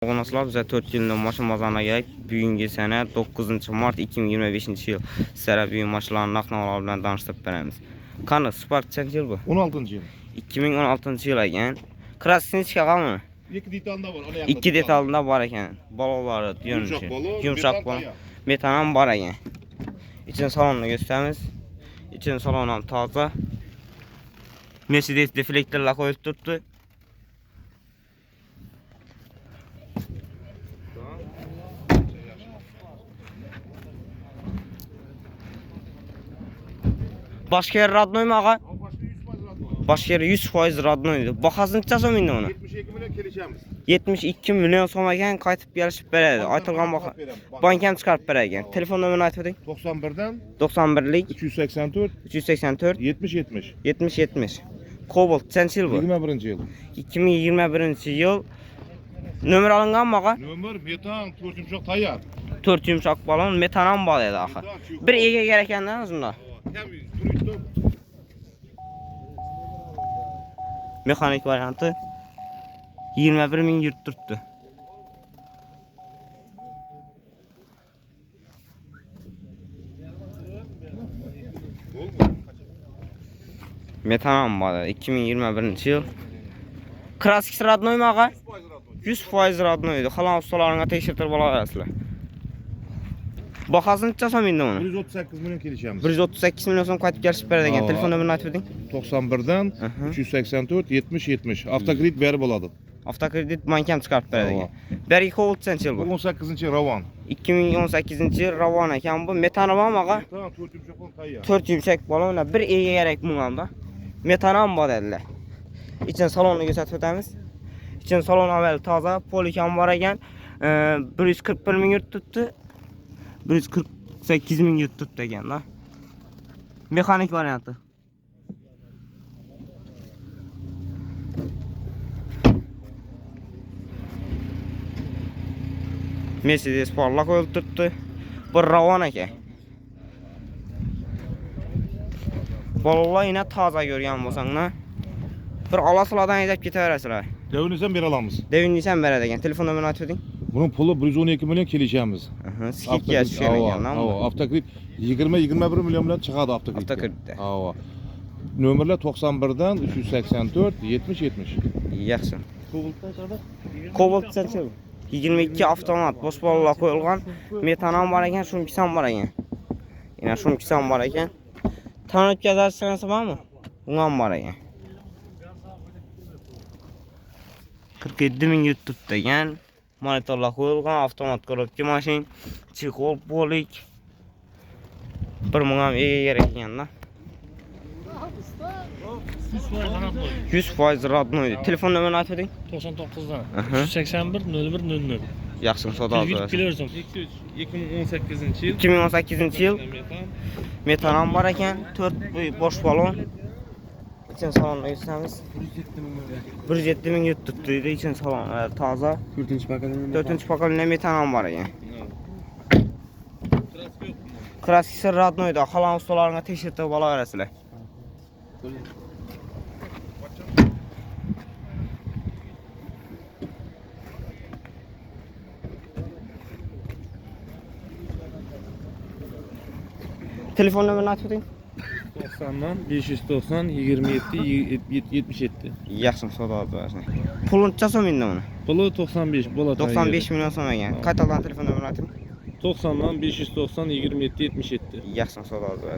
Qonaqlar bizə 4 yılında maşın bazarına gəlib. Bugünkü sənə 9 mart 2025-ci il sizlərə bugün maşınların naqd bilan danışdırıb verəmiz. Qanı Spark çəkir bu. 16-cı yıl. 2016-cı yıl ekan. Kraskini çıxaraq mı? 2 detalında var. 2 detalında var ekan. Balaları görünüşü. Yumşaq balo. Metanam var ekan. İçin salonunu göstərimiz. İçin salonun taza. Mercedes deflektorlar qoyub tutdu. Başka yer radnoy mu ağa? Başka yer 100% radnoydu. Bakasınca son indi onu. 72 milyon kelişemiz. 72 milyon soma gen qaytıb gəlişib verədi. Aytılğan bax. Bankam çıxarıb verəgən. Telefon nömrəni aytıb edin. 91'den 91'lik 384 384 70 70. 70 70. Cobalt çənçil bu. 21. yıl. 2021-ci yıl. Nömrə alınğan mı ağa? Nömür metan turcumşak tayyar. 4 yumşaq balon metanan bal idi axı. Bir ege gərəkəndən uzunda. Hem turuydu. Mekanik variantı 21.000 yurtturdu. Metanam var 2021-ci yıl. Klassik radnoy mu ağa? 100% radnoydu. Xalan ustalarına tekşirtir bala verəsilər. Baxasın çasam indi onu. 138 milyon kelişemiz. 138 milyon son qaytıb gəlişib verədən. Telefon nömrəni aytıb edin. 91'den 384 70 70. Avtokredit verib oladı. Avtokredit bankam çıxarıb verədən. Bəri Cobalt çənçil bu. 18. Ravan. 2018-ci il Ravan ekan bu. Metanam ağa. Metan turcumşak tayyar. 4 yumşaq balonla bir ege gərək bundan. Metanam var dedilər. İçin salonunu göstərib ötəmiz. İçin salon əvvəl taza, polikam var ekan. 141 min yurt tutdu. 148 min yurt tutdu ekan da. Mekanik variantı. Mercedes parlak qoyulub tutdu. Bu Ravan ekan. Balalar yine taza görən bolsan da. Bir alasıladan edib getə verəsilər. Devinizden bir alamız. Devinliysən verədəgən. Telefon nömrəni aytıb edin. Bunun pulu 112 milyon kelişemiz. Skip geçişən ekan lan bu. Avtokredit 20-21 milyon bilen çıkardı avtokredit. Avtokreditdə. Nömürler 91'den 384 70 70. Yaxşı. Cobalt çəkir. 22 avtomat boş balalar qoyulğan. Metanam var ekan, şumkisan var ekan. Yine şumkisan var ekan. Tanıp gəzərsiniz var mı? Bundan var ekan. 47 min YouTube degan. Monitorlar qoyulğan, avtomat korobka maşin, çikol polik. Bir mungam ege gerek ekan da. 100% radnoydu. Telefon nömrəni aytıb edin. 99'dan 381 01 00. Yaxşı, soda aldı. 2018 yıl. 2018 yıl. Metanam var ekan, 4 boş balon. İçin salonda göstərimiz. 107 min yurt tutduydu için salon taza. 4-cü pakalında metanam var ekan. Klassik radnoydu. Xalan ustalarına tekşirtib bala verəsilər. Telefon nömrəni aytıb edin. 90'dan 590 27 77. Yaxşı, soda aldı versin. Pulun çasam indi onu. Pulu 95. 95 milyon sonra ekan. Qaytadan telefon nömrəni aytıb. 90'dan 590 27 77. Yaxşı, soda aldı versin.